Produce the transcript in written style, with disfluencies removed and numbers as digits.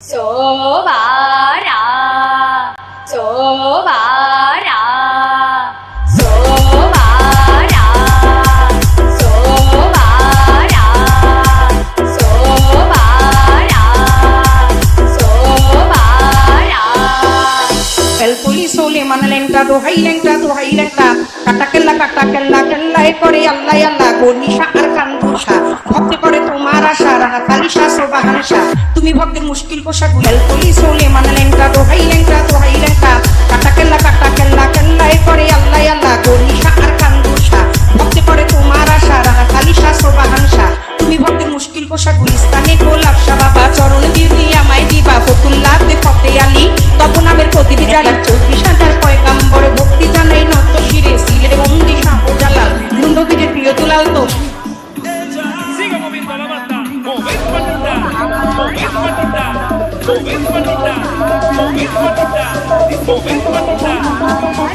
সোবারা সোবারা সোবারা সোবারা সোবারা সোবারা El police le mana lenta dohai lenta kata kella e করে আল্লাহ আল্লাহ গনিশা আর কান্দুশা ভক্তি করে তোমার আশা রানা কালিশা সোবাহানশা তুমি ভক্তের মুশকিল কোষা El police le mana lenta dohai lenta kata kella e করে আল্লাহ আল্লাহ গনিশা আর কান্দুশা ভক্তি করে তোমার আশা রানা কালিশা সোবাহানশা তুমি ভক্তের মুশকিল কোষা গুলিস্তানে গোলাপ শাহ বাবা চরণ দিদি আমায় দিবা ফতুল্লাতে ফতে আলী তখন আমের প্রতিটি জালা 24,000 পয়গাম্বর ভক্তি জানাই নত শিরে সিলের বন্দি সাপো জালাল বৃন্দগিরির প্রিয় দুলাল তো Siga moviendo la banda, moved patata, moved patata, moved patata, moved patata, moved patata.